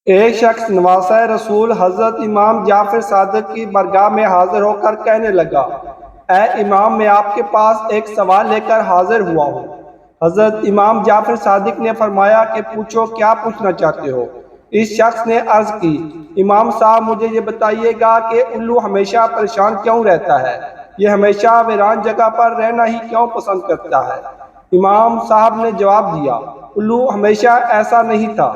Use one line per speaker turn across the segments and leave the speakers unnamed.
ایک شخص نواسہ رسول حضرت امام جعفر صادق کی بارگاہ میں حاضر ہو کر کہنے لگا، اے امام، میں آپ کے پاس ایک سوال لے کر حاضر ہوا ہوں۔ حضرت امام جعفر صادق نے فرمایا کہ پوچھو، کیا پوچھنا چاہتے ہو؟ اس شخص نے عرض کی، امام صاحب مجھے یہ بتائیے گا کہ الو ہمیشہ پریشان کیوں رہتا ہے؟ یہ ہمیشہ ویران جگہ پر رہنا ہی کیوں پسند کرتا ہے؟ امام صاحب نے جواب دیا، الو ہمیشہ ایسا نہیں تھا۔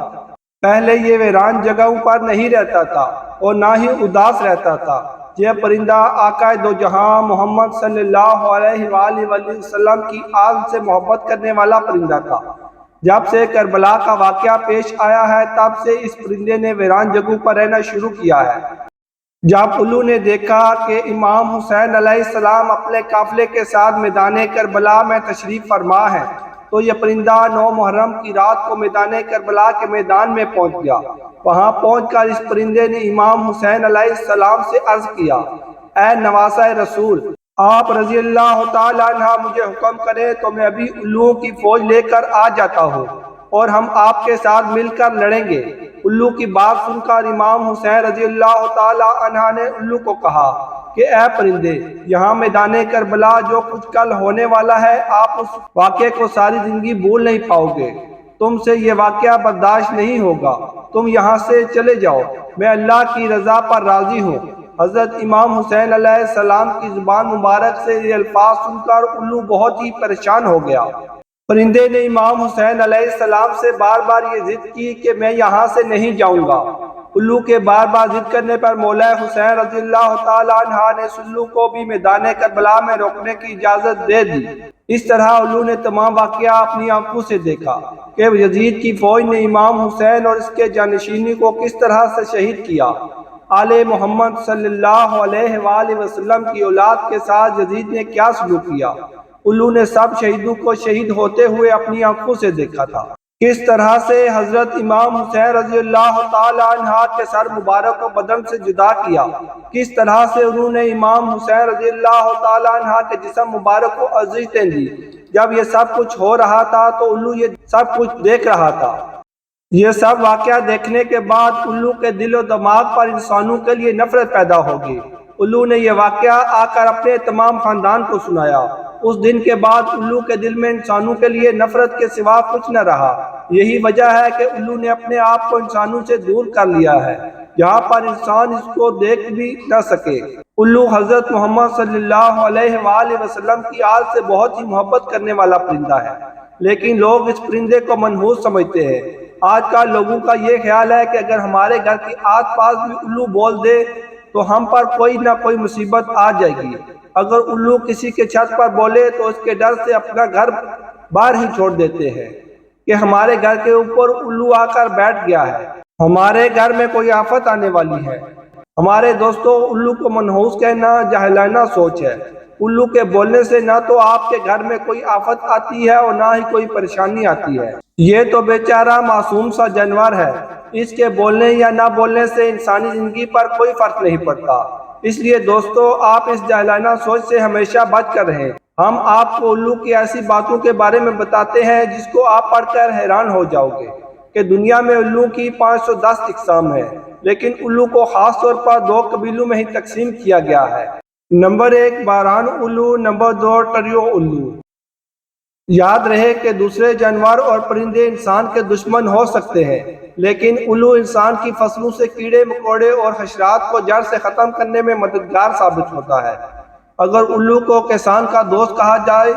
پہلے یہ ویران جگہوں پر نہیں رہتا تھا اور نہ ہی اداس رہتا تھا۔ یہ پرندہ آقا دو جہاں محمد صلی اللہ علیہ وآلہ وسلم کی آل سے محبت کرنے والا پرندہ تھا۔ جب سے کربلا کا واقعہ پیش آیا ہے تب سے اس پرندے نے ویران جگہوں پر رہنا شروع کیا ہے۔ جب الو نے دیکھا کہ امام حسین علیہ السلام اپنے قافلے کے ساتھ میدان کربلا میں تشریف فرما ہے تو یہ پرندہ 9 محرم کی رات کو میدان کربلا کے میدان میں پہنچ گیا۔ وہاں پہنچ کر اس پرندے نے امام حسین علیہ السلام سے عرض کیا، اے نواسہ رسول، آپ رضی اللہ تعالیٰ عنہ مجھے حکم کریں تو میں ابھی الوؤں کی فوج لے کر آ جاتا ہوں اور ہم آپ کے ساتھ مل کر لڑیں گے۔ الو کی بات سن کر امام حسین رضی اللہ تعالیٰ عنہ نے الو کو کہا کہ اے پرندے، یہاں میدان کربلا جو کچھ کل ہونے والا ہے، آپ اس واقعے کو ساری زندگی بھول نہیں پاؤ گے۔ تم سے یہ واقعہ برداشت نہیں ہوگا، تم یہاں سے چلے جاؤ، میں اللہ کی رضا پر راضی ہوں۔ حضرت امام حسین علیہ السلام کی زبان مبارک سے یہ الفاظ سن کر الو بہت ہی پریشان ہو گیا۔ پرندے نے امام حسین علیہ السلام سے بار بار یہ ضد کی کہ میں یہاں سے نہیں جاؤں گا۔ الو کے بار بار ضد کرنے پر مولا حسین رضی اللہ تعالیٰ عنہ نے الو کو بھی میدان کربلا میں روکنے کی اجازت دے دی۔ اس طرح الو نے تمام واقعہ اپنی آنکھوں سے دیکھا کہ یزید کی فوج نے امام حسین اور اس کے جانشینی کو کس طرح سے شہید کیا۔ آل محمد صلی اللہ علیہ وآلہ وسلم کی اولاد کے ساتھ یزید نے کیا سلوک کیا۔ الو نے سب شہیدوں کو شہید ہوتے ہوئے اپنی آنکھوں سے دیکھا تھا۔ کس طرح سے حضرت امام حسین رضی اللہ تعالیٰ عنہ کے سر مبارک کو بدن سے جدا کیا، کس طرح سے انہوں نے امام حسین رضی اللہ تعالیٰ عنہ کے جسم مبارک کو اذیتیں دی۔ جب یہ سب کچھ ہو رہا تھا تو الو یہ سب کچھ دیکھ رہا تھا۔ یہ سب واقعہ دیکھنے کے بعد الو کے دل و دماغ پر انسانوں کے لیے نفرت پیدا ہوگی۔ الو نے یہ واقعہ آ کر اپنے تمام خاندان کو سنایا۔ اس دن کے بعد الو کے دل میں انسانوں کے لیے نفرت کے سوا کچھ نہ رہا۔ یہی وجہ ہے کہ الو نے اپنے آپ کو انسانوں سے دور کر لیا ہے، جہاں پر انسان اس کو دیکھ بھی نہ سکے۔ الو حضرت محمد صلی اللہ علیہ وآلہ وسلم کی آل سے بہت ہی محبت کرنے والا پرندہ ہے، لیکن لوگ اس پرندے کو منحوس سمجھتے ہیں۔ آج کل لوگوں کا یہ خیال ہے کہ اگر ہمارے گھر کے آس پاس بھی الو بول دے تو ہم پر کوئی نہ کوئی مصیبت آ جائے گی۔ اگر الو کسی کے چھت پر بولے تو اس کے ڈر سے اپنا گھر باہر ہی چھوڑ دیتے ہیں کہ ہمارے گھر کے اوپر الو آ کر بیٹھ گیا ہے، ہمارے گھر میں کوئی آفت آنے والی ہے۔ ہمارے دوستو، الو کو منحوس کہنا جاہلانہ سوچ ہے۔ الو کے بولنے سے نہ تو آپ کے گھر میں کوئی آفت آتی ہے اور نہ ہی کوئی پریشانی آتی ہے۔ یہ تو بیچارہ معصوم سا جانور ہے، اس کے بولنے یا نہ بولنے سے انسانی زندگی پر کوئی فرق نہیں پڑتا۔ اس لیے دوستو، آپ اس جاہلانہ سوچ سے ہمیشہ بچ کر رہیں۔ ہم آپ کو الو کی ایسی باتوں کے بارے میں بتاتے ہیں جس کو آپ پڑھ کر حیران ہو جاؤ گے کہ دنیا میں الو کی 510 اقسام ہیں، لیکن الو کو خاص طور پر 2 قبیلوں میں ہی تقسیم کیا گیا ہے۔ نمبر 1 باران الو، نمبر 2 ٹریو الو۔ یاد رہے کہ دوسرے جانور اور پرندے انسان کے دشمن ہو سکتے ہیں، لیکن الو انسان کی فصلوں سے کیڑے مکوڑے اور حشرات کو جڑ سے ختم کرنے میں مددگار ثابت ہوتا ہے۔ اگر الو کو کسان کا دوست کہا جائے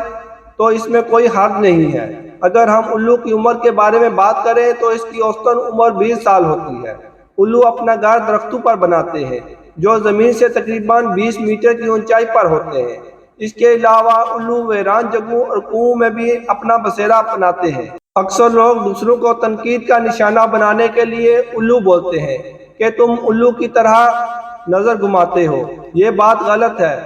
تو اس میں کوئی حرج نہیں ہے۔ اگر ہم الو کی عمر کے بارے میں بات کریں تو اس کی اوسطاً عمر 20 سال ہوتی ہے۔ الو اپنا گھر درختوں پر بناتے ہیں جو زمین سے تقریباً 20 میٹر کی اونچائی پر ہوتے ہیں۔ اس کے علاوہ الو ویران جگہوں اور کنوؤں میں بھی اپنا بسیرا بناتے ہیں۔ اکثر لوگ دوسروں کو تنقید کا نشانہ بنانے کے لیے الو بولتے ہیں کہ تم الو کی طرح نظر گھماتے ہو۔ یہ بات غلط ہے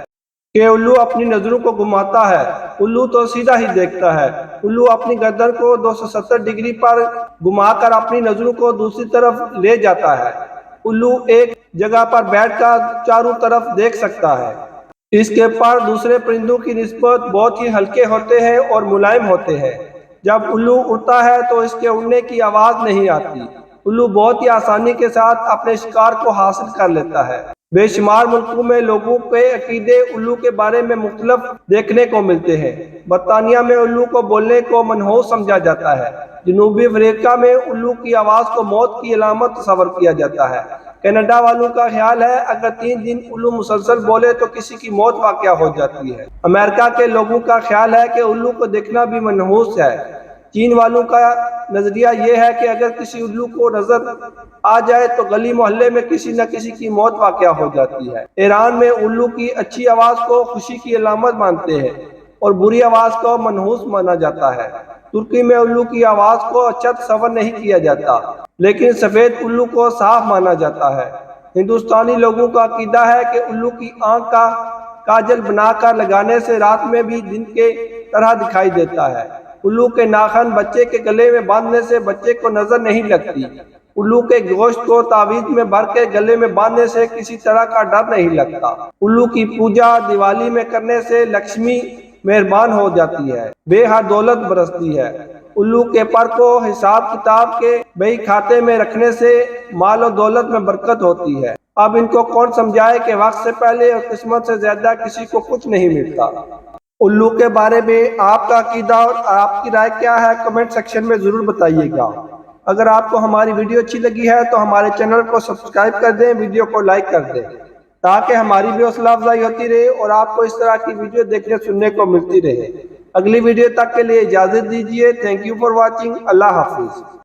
کہ الو اپنی نظروں کو گھماتا ہے۔ الو تو سیدھا ہی دیکھتا ہے۔ الو اپنی گردن کو 270 ڈگری پر گھما کر اپنی نظروں کو دوسری طرف لے جاتا ہے۔ الو ایک جگہ پر بیٹھ کر چاروں طرف دیکھ سکتا ہے۔ اس کے پر دوسرے پرندوں کی نسبت بہت ہی ہلکے ہوتے ہیں اور ملائم ہوتے ہیں۔ جب الو اڑتا ہے تو اس کے اڑنے کی آواز نہیں آتی۔ الو بہت ہی آسانی کے ساتھ اپنے شکار کو حاصل کر لیتا ہے۔ بے شمار ملکوں میں لوگوں کے عقیدے الو کے بارے میں مختلف دیکھنے کو ملتے ہیں۔ برطانیہ میں الو کو بولنے کو منحوس سمجھا جاتا ہے۔ جنوبی افریقہ میں الو کی آواز کو موت کی علامت تصور کیا جاتا ہے۔ کینیڈا والوں کا خیال ہے اگر 3 دن الو مسلسل بولے تو کسی کی موت واقع ہو جاتی ہے۔ امریکہ کے لوگوں کا خیال ہے کہ الو کو دیکھنا بھی منحوس ہے۔ چین والوں کا نظریہ یہ ہے کہ اگر کسی الو کو نظر آ جائے تو گلی محلے میں کسی نہ کسی کی موت واقع ہو جاتی ہے۔ ایران میں الو کی اچھی آواز کو خوشی کی علامت مانتے ہیں اور بری آواز کو منحوس مانا جاتا ہے۔ ترکی میں الو کی آواز کو اچھا تصور نہیں کیا جاتا، لیکن سفید الو کو صاف مانا جاتا ہے۔ ہندوستانی لوگوں کا عقیدہ ہے کہ الو کی آنکھ کا کاجل بنا کر لگانے سے رات میں بھی دن کے طرح دکھائی دیتا ہے۔ الو کے ناخن بچے کے گلے میں باندھنے سے بچے کو نظر نہیں لگتی۔ الو کے گوشت کو تعویذ میں بھر کے گلے میں باندھنے سے کسی طرح کا ڈر نہیں لگتا۔ الو کی پوجا دیوالی میں کرنے سے لکشمی مہربان ہو جاتی ہے، بے حد دولت برستی ہے۔ الو کے پر کو حساب کتاب کے بہی کھاتے میں رکھنے سے مال و دولت میں برکت ہوتی ہے۔ اب ان کو کون سمجھائے کہ وقت سے پہلے اور قسمت سے زیادہ کسی کو کچھ نہیں ملتا۔ الو کے بارے میں آپ کا عقیدہ اور آپ کی رائے کیا ہے، کمنٹ سیکشن میں ضرور بتائیے گا۔ اگر آپ کو ہماری ویڈیو اچھی لگی ہے تو ہمارے چینل کو سبسکرائب کر دیں، ویڈیو کو لائک کر دیں تاکہ ہماری بھی حوصلہ افزائی ہوتی رہے اور آپ کو اس طرح کی ویڈیو دیکھنے سننے کو ملتی رہے۔ اگلی ویڈیو تک کے لیے اجازت دیجیے۔ Thank you for watching. اللہ حافظ۔